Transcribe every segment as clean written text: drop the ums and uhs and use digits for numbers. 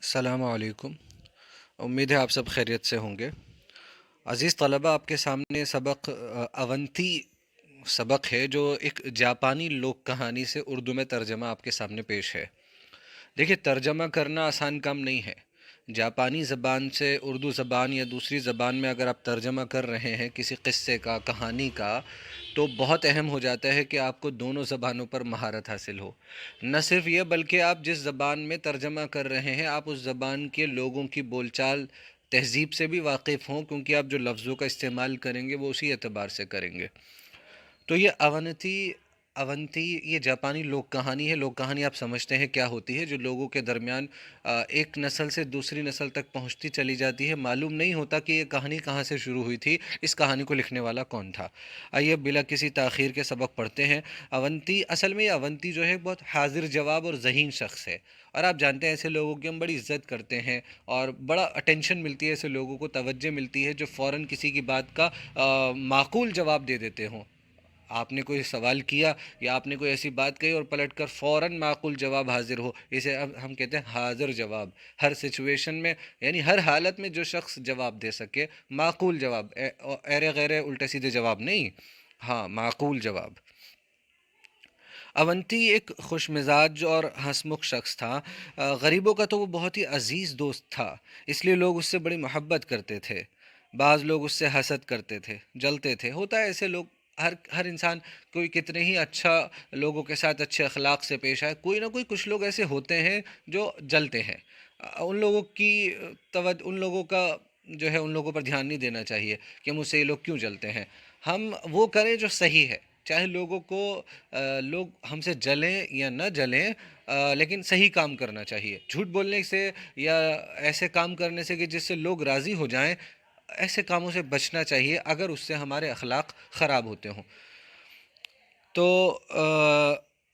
السلام علیکم۔ امید ہے آپ سب خیریت سے ہوں گے۔ عزیز طلبہ، آپ کے سامنے سبق اونتی سبق ہے جو ایک جاپانی لوک کہانی سے اردو میں ترجمہ آپ کے سامنے پیش ہے۔ دیکھیے، ترجمہ کرنا آسان کام نہیں ہے۔ جاپانی زبان سے اردو زبان یا دوسری زبان میں اگر آپ ترجمہ کر رہے ہیں کسی قصے کا، کہانی کا، تو بہت اہم ہو جاتا ہے کہ آپ کو دونوں زبانوں پر مہارت حاصل ہو۔ نہ صرف یہ بلکہ آپ جس زبان میں ترجمہ کر رہے ہیں آپ اس زبان کے لوگوں کی بول چال، تہذیب سے بھی واقف ہوں، کیونکہ آپ جو لفظوں کا استعمال کریں گے وہ اسی اعتبار سے کریں گے۔ تو یہ اونتی یہ جاپانی لوک کہانی ہے۔ لوک کہانی آپ سمجھتے ہیں کیا ہوتی ہے؟ جو لوگوں کے درمیان ایک نسل سے دوسری نسل تک پہنچتی چلی جاتی ہے، معلوم نہیں ہوتا کہ یہ کہانی کہاں سے شروع ہوئی تھی، اس کہانی کو لکھنے والا کون تھا۔ آئیے بلا کسی تاخیر کے سبق پڑھتے ہیں۔ اونتی، اصل میں یہ اونتی جو ہے بہت حاضر جواب اور ذہین شخص ہے، اور آپ جانتے ہیں ایسے لوگوں کی ہم بڑی عزت کرتے ہیں اور بڑا اٹینشن ملتی ہے، ایسے لوگوں کو توجہ ملتی ہے جو فوراً کسی کی بات کا معقول جواب دے دیتے ہوں۔ آپ نے کوئی سوال کیا یا آپ نے کوئی ایسی بات کہی اور پلٹ کر فوراً معقول جواب حاضر ہو، اسے اب ہم کہتے ہیں حاضر جواب۔ ہر سچویشن میں، یعنی ہر حالت میں جو شخص جواب دے سکے، معقول جواب، ایرے غیرے الٹے سیدھے جواب نہیں، ہاں معقول جواب۔ اونتی ایک خوش مزاج اور ہنسمکھ شخص تھا۔ غریبوں کا تو وہ بہت ہی عزیز دوست تھا، اس لیے لوگ اس سے بڑی محبت کرتے تھے۔ بعض لوگ اس سے حسد کرتے تھے، جلتے تھے۔ ہوتا ہے ایسے لوگ، ہر انسان، کوئی کتنے ہی اچھا لوگوں کے ساتھ اچھے اخلاق سے پیش آئے، کوئی نہ کوئی کچھ لوگ ایسے ہوتے ہیں جو جلتے ہیں۔ ان لوگوں کی ان لوگوں کا جو ہے ان لوگوں پر دھیان نہیں دینا چاہیے کہ مجھ سے یہ لوگ کیوں جلتے ہیں۔ ہم وہ کریں جو صحیح ہے، چاہے لوگوں کو لوگ ہم سے جلیں یا نہ جلیں، لیکن صحیح کام کرنا چاہیے۔ جھوٹ بولنے سے یا ایسے کام کرنے سے کہ جس سے لوگ راضی ہو جائیں، ایسے کاموں سے بچنا چاہیے اگر اس سے ہمارے اخلاق خراب ہوتے ہوں تو۔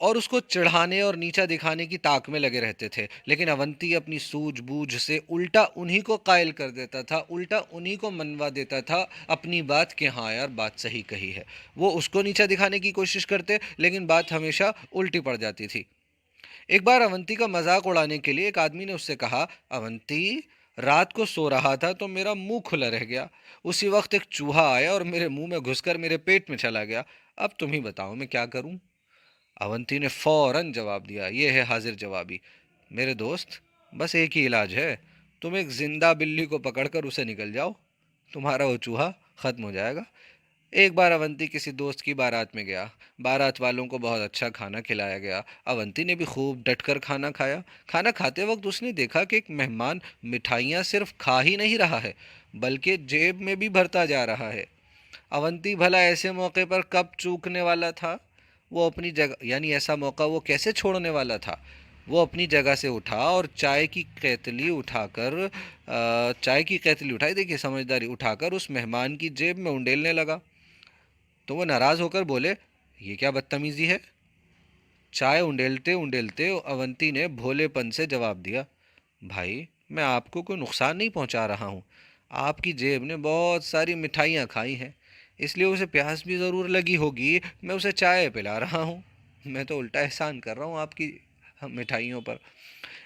اور اس کو چڑھانے اور نیچا دکھانے کی طاق میں لگے رہتے تھے، لیکن اونتی اپنی سوجھ بوجھ سے الٹا انہی کو قائل کر دیتا تھا، الٹا انہی کو منوا دیتا تھا اپنی بات کہ ہاں یار بات صحیح کہی ہے۔ وہ اس کو نیچا دکھانے کی کوشش کرتے، لیکن بات ہمیشہ الٹی پڑ جاتی تھی۔ ایک بار اونتی کا مذاق اڑانے کے لیے ایک آدمی نے اس سے کہا، اونتی، رات کو سو رہا تھا تو میرا منہ کھلا رہ گیا، اسی وقت ایک چوہا آیا اور میرے منہ میں گھس کر میرے پیٹ میں چلا گیا، اب تم ہی بتاؤ میں کیا کروں؟ اونتی نے فوراً جواب دیا، یہ ہے حاضر جوابی، میرے دوست، بس ایک ہی علاج ہے، تم ایک زندہ بلی کو پکڑ کر اسے نکل جاؤ، تمہارا وہ چوہا ختم ہو جائے گا۔ ایک بار اونتی کسی دوست کی بارات میں گیا، بارات والوں کو بہت اچھا کھانا کھلایا گیا، اونتی نے بھی خوب ڈٹ کر کھانا کھایا۔ کھانا کھاتے وقت اس نے دیکھا کہ ایک مہمان مٹھائیاں صرف کھا ہی نہیں رہا ہے بلکہ جیب میں بھی بھرتا جا رہا ہے۔ اونتی بھلا ایسے موقع پر کب چوکنے والا تھا؟ وہ اپنی جگہ، یعنی ایسا موقع وہ کیسے چھوڑنے والا تھا؟ وہ اپنی جگہ سے اٹھا اور چائے کی کیتلی اٹھائی، دیکھیے سمجھداری، اٹھا کر اس مہمان کی جیب میں انڈیلنے لگا۔ تو وہ ناراض ہو کر بولے، یہ کیا بدتمیزی ہے؟ چائے انڈیلتے انڈیلتے اونتی نے بھولے پن سے جواب دیا، بھائی میں آپ کو کوئی نقصان نہیں پہنچا رہا ہوں، آپ کی جیب نے بہت ساری مٹھائیاں کھائی ہیں، اس لیے اسے پیاس بھی ضرور لگی ہوگی، میں اسے چائے پلا رہا ہوں، میں تو الٹا احسان کر رہا ہوں آپ کی مٹھائیوں پر۔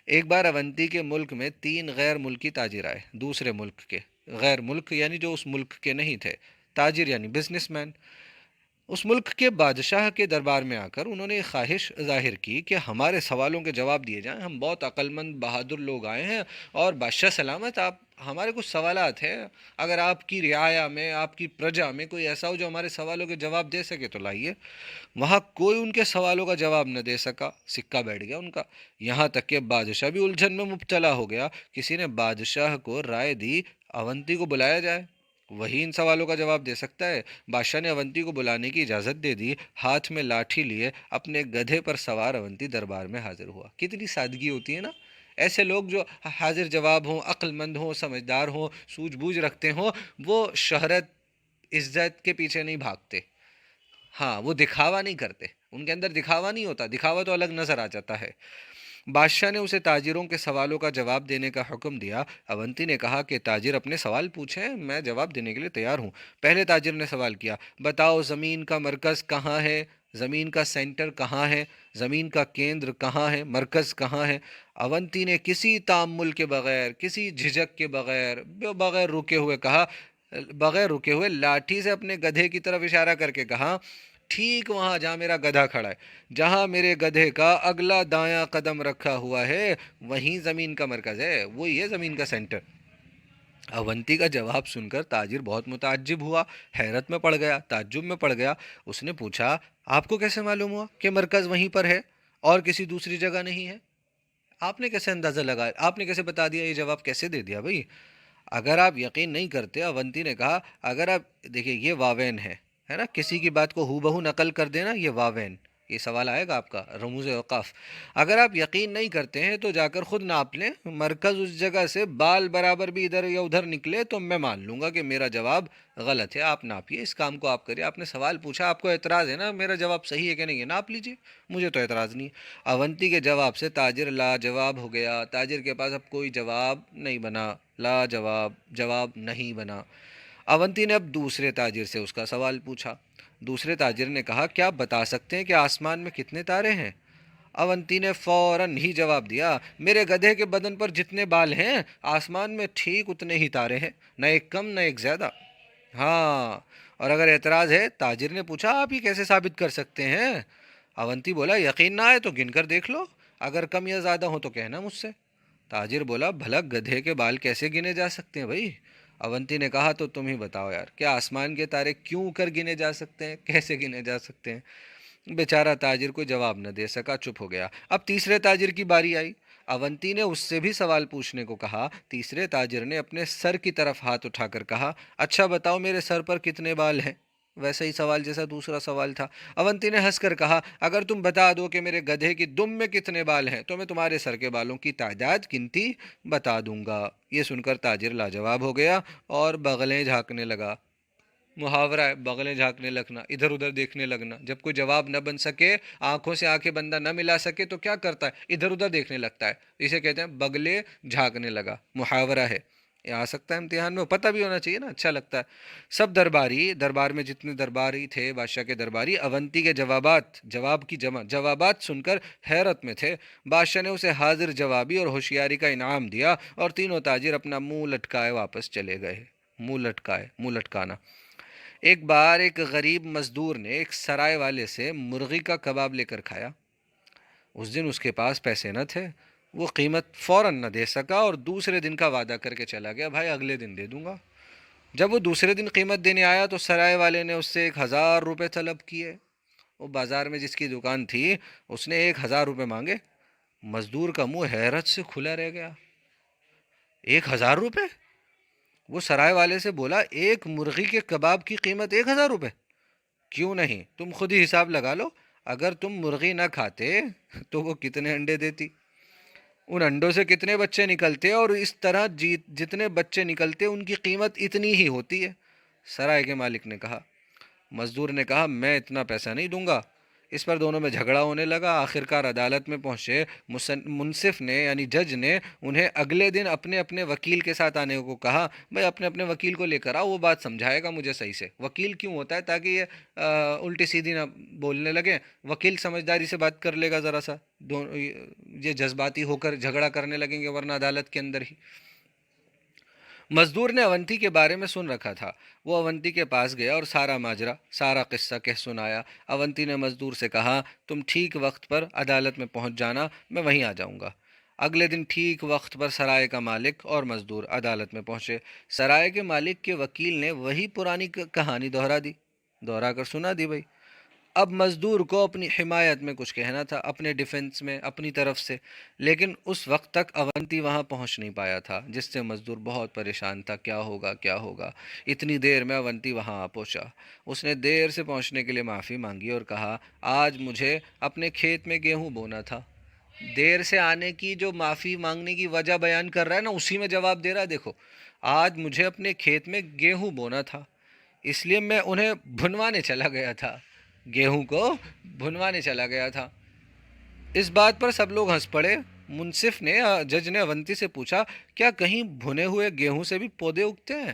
ایک بار اونتی کے ملک میں 3 غیر ملکی تاجر آئے، دوسرے ملک کے، غیر ملک یعنی جو اس ملک کے نہیں تھے، تاجر یعنی بزنس مین۔ اس ملک کے بادشاہ کے دربار میں آ کر انہوں نے یہ خواہش ظاہر کی کہ ہمارے سوالوں کے جواب دیے جائیں، ہم بہت عقل مند بہادر لوگ آئے ہیں، اور بادشاہ سلامت، آپ ہمارے کچھ سوالات ہیں، اگر آپ کی رعایا میں، آپ کی پرجا میں کوئی ایسا ہو جو ہمارے سوالوں کے جواب دے سکے تو لائیے۔ وہاں کوئی ان کے سوالوں کا جواب نہ دے سکا، سکہ بیٹھ گیا ان کا، یہاں تک کہ بادشاہ بھی الجھن میں مبتلا ہو گیا۔ کسی نے بادشاہ کو رائے دی، اونتی کو بلایا جائے، وہی ان سوالوں کا جواب دے سکتا ہے۔ بادشاہ نے اونتی کو بلانے کی اجازت دے دی، ہاتھ میں لاٹھی لیے اپنے گدھے پر سوار اونتی دربار میں حاضر ہوا۔ کتنی سادگی ہوتی ہے نا! ایسے لوگ جو حاضر جواب ہوں، عقل مند ہوں، سمجھدار ہوں، سوجھ بوجھ رکھتے ہوں، وہ شہرت، عزت کے پیچھے نہیں بھاگتے، ہاں وہ دکھاوا نہیں کرتے، ان کے اندر دکھاوا نہیں ہوتا، دکھاوا تو الگ نظر آ جاتا ہے۔ بادشاہ نے اسے تاجروں کے سوالوں کا جواب دینے کا حکم دیا۔ اونتی نے کہا کہ تاجر اپنے سوال پوچھیں، میں جواب دینے کے لیے تیار ہوں۔ پہلے تاجر نے سوال کیا، بتاؤ زمین کا مرکز کہاں ہے؟ زمین کا سینٹر کہاں ہے، زمین کا کیندر کہاں ہے، مرکز کہاں ہے؟ اونتی نے کسی تامل کے بغیر، کسی جھجک کے بغیر، بغیر رکے ہوئے کہا، بغیر رکے ہوئے لاٹھی سے اپنے گدھے کی طرف اشارہ کر کے کہا، ٹھیک وہاں جہاں میرا گدھا کھڑا ہے، جہاں میرے گدھے کا اگلا دایاں قدم رکھا ہوا ہے، وہیں زمین کا مرکز ہے، وہی ہے زمین کا سینٹر۔ اونتی کا جواب سن کر تاجر بہت متعجب ہوا، حیرت میں پڑ گیا، تعجب میں پڑ گیا۔ اس نے پوچھا، آپ کو کیسے معلوم ہوا کہ مرکز وہیں پر ہے اور کسی دوسری جگہ نہیں ہے؟ آپ نے کیسے اندازہ لگایا، آپ نے کیسے بتا دیا، یہ جواب کیسے دے دیا بھائی؟ اگر آپ یقین نہیں کرتے، اونتی نے کہا، اگر آپ دیکھیے یہ واوین ہے نا، کسی کی بات کو ہو بہو نقل کر دینا، یہ واوین، یہ سوال آئے گا آپ کا رموز اوقاف۔ اگر آپ یقین نہیں کرتے ہیں تو جا کر خود ناپ لیں، مرکز اس جگہ سے بال برابر بھی ادھر یا ادھر نکلے تو میں مان لوں گا کہ میرا جواب غلط ہے۔ آپ ناپیے، اس کام کو آپ کریے، آپ نے سوال پوچھا، آپ کو اعتراض ہے نا میرا جواب صحیح ہے کہ نہیں ہے، ناپ لیجیے، مجھے تو اعتراض نہیں ہے۔ اونتی کے جواب سے تاجر لاجواب ہو گیا، تاجر کے پاس اب کوئی جواب نہیں بنا، لاجواب، جواب نہیں بنا۔ اونتی نے اب دوسرے تاجر سے اس کا سوال پوچھا۔ دوسرے تاجر نے کہا، کیا آپ بتا سکتے ہیں کہ آسمان میں کتنے تارے ہیں؟ اونتی نے فوراً ہی جواب دیا، میرے گدھے کے بدن پر جتنے بال ہیں، آسمان میں ٹھیک اتنے ہی تارے ہیں، نہ ایک کم نہ ایک زیادہ۔ ہاں، اور اگر اعتراض ہے، تاجر نے پوچھا، آپ ہی کیسے ثابت کر سکتے ہیں؟ اونتی بولا، یقین نہ آئے تو گن کر دیکھ لو، اگر کم یا زیادہ ہو تو کہنا مجھ سے۔ تاجر بولا، بھلا گدھے کے بال کیسے گنے جا سکتے ہیں بھائی؟ اونتی نے کہا، تو تم ہی بتاؤ یار، کیا آسمان کے تارے کیوں کر گنے جا سکتے ہیں، کیسے گنے جا سکتے ہیں؟ بیچارہ تاجر کوئی جواب نہ دے سکا، چپ ہو گیا۔ اب تیسرے تاجر کی باری آئی۔ اونتی نے اس سے بھی سوال پوچھنے کو کہا۔ تیسرے تاجر نے اپنے سر کی طرف ہاتھ اٹھا کر کہا، اچھا بتاؤ میرے سر پر کتنے بال ہیں؟ ویسا ہی سوال جیسا دوسرا سوال تھا۔ اونتی نے ہنس کر کہا، اگر تم بتا دو کہ میرے گدھے کی دم میں کتنے بال ہیں تو میں تمہارے سر کے بالوں کی تعداد، گنتی بتا دوں گا۔ یہ سن کر تاجر لاجواب ہو گیا اور بغلیں جھانکنے لگا۔ محاورہ ہے بغلیں جھانکنے لگنا، ادھر ادھر دیکھنے لگنا، جب کوئی جواب نہ بن سکے، آنکھوں سے آنکھیں بندہ نہ ملا سکے تو کیا کرتا ہے، ادھر ادھر دیکھنے لگتا ہے، اسے کہتے ہیں بغلیں جھانکنے لگا، محاورہ ہے، یہ آ سکتا ہے امتحان میں، پتہ بھی ہونا چاہیے نا، اچھا لگتا ہے۔ سب درباری، دربار میں جتنے درباری تھے، بادشاہ کے درباری، اونتی کے جواب کی جمع جوابات سن کر حیرت میں تھے۔ بادشاہ نے اسے حاضر جوابی اور ہوشیاری کا انعام دیا اور تینوں تاجر اپنا منہ لٹکائے واپس چلے گئے۔ منہ لٹکانا۔ ایک بار ایک غریب مزدور نے ایک سرائے والے سے مرغی کا کباب لے کر کھایا۔ اس دن اس کے پاس پیسے نہ تھے، وہ قیمت فوراً نہ دے سکا اور دوسرے دن کا وعدہ کر کے چلا گیا، بھائی اگلے دن دے دوں گا۔ جب وہ دوسرے دن قیمت دینے آیا تو سرائے والے نے اس سے 1,000 روپے طلب کیے۔ وہ بازار میں جس کی دکان تھی، اس نے 1,000 روپے مانگے۔ مزدور کا منہ حیرت سے کھلا رہ گیا۔ 1,000 روپے؟ وہ سرائے والے سے بولا، ایک مرغی کے کباب کی قیمت 1,000 روپے؟ کیوں نہیں، تم خود ہی حساب لگا لو، اگر تم مرغی نہ کھاتے تو وہ کتنے انڈے دیتی، ان انڈوں سے کتنے بچے نکلتے، اور اس طرح جتنے بچے نکلتے ان کی قیمت اتنی ہی ہوتی ہے۔ سرائے کے مالک نے کہا۔ مزدور نے کہا، میں اتنا پیسہ نہیں دوں گا۔ اس پر دونوں میں جھگڑا ہونے لگا، آخرکار عدالت میں پہنچے۔ منصف نے یعنی جج نے انہیں اگلے دن اپنے اپنے وکیل کے ساتھ آنے کو کہا، بھائی اپنے اپنے وکیل کو لے کر آؤ، وہ بات سمجھائے گا مجھے صحیح سے۔ وکیل کیوں ہوتا ہے؟ تاکہ یہ الٹی سیدھی نہ بولنے لگے، وکیل سمجھداری سے بات کر لے گا ذرا سا، یہ جذباتی ہو کر جھگڑا کرنے لگیں گے ورنہ عدالت کے اندر ہی۔ مزدور نے اونتی کے بارے میں سن رکھا تھا، وہ اونتی کے پاس گیا اور سارا ماجرا، سارا قصہ کہہ سنایا۔ اونتی نے مزدور سے کہا، تم ٹھیک وقت پر عدالت میں پہنچ جانا، میں وہیں آ جاؤں گا۔ اگلے دن ٹھیک وقت پر سرائے کا مالک اور مزدور عدالت میں پہنچے۔ سرائے کے مالک کے وکیل نے وہی پرانی کہانی دہرا کر سنا دی بھائی۔ اب مزدور کو اپنی حمایت میں کچھ کہنا تھا، اپنے ڈیفنس میں، اپنی طرف سے، لیکن اس وقت تک اونتی وہاں پہنچ نہیں پایا تھا، جس سے مزدور بہت پریشان تھا، کیا ہوگا کیا ہوگا۔ اتنی دیر میں اونتی وہاں آ پہنچا۔ اس نے دیر سے پہنچنے کے لیے معافی مانگی اور کہا، آج مجھے اپنے کھیت میں گیہوں بونا تھا۔ دیر سے آنے کی جو معافی مانگنے کی وجہ بیان کر رہا ہے نا، اسی میں جواب دے رہا ہے، دیکھو، آج مجھے اپنے کھیت میں گیہوں بونا تھا، اس لیے میں انہیں بھنوانے چلا گیا تھا، گیہوں کو بھنوانے چلا گیا تھا۔ اس بات پر سب لوگ ہنس پڑے۔ جج نے اونتی سے پوچھا، کیا کہیں بھنے ہوئے گیہوں سے بھی پودے اگتے ہیں؟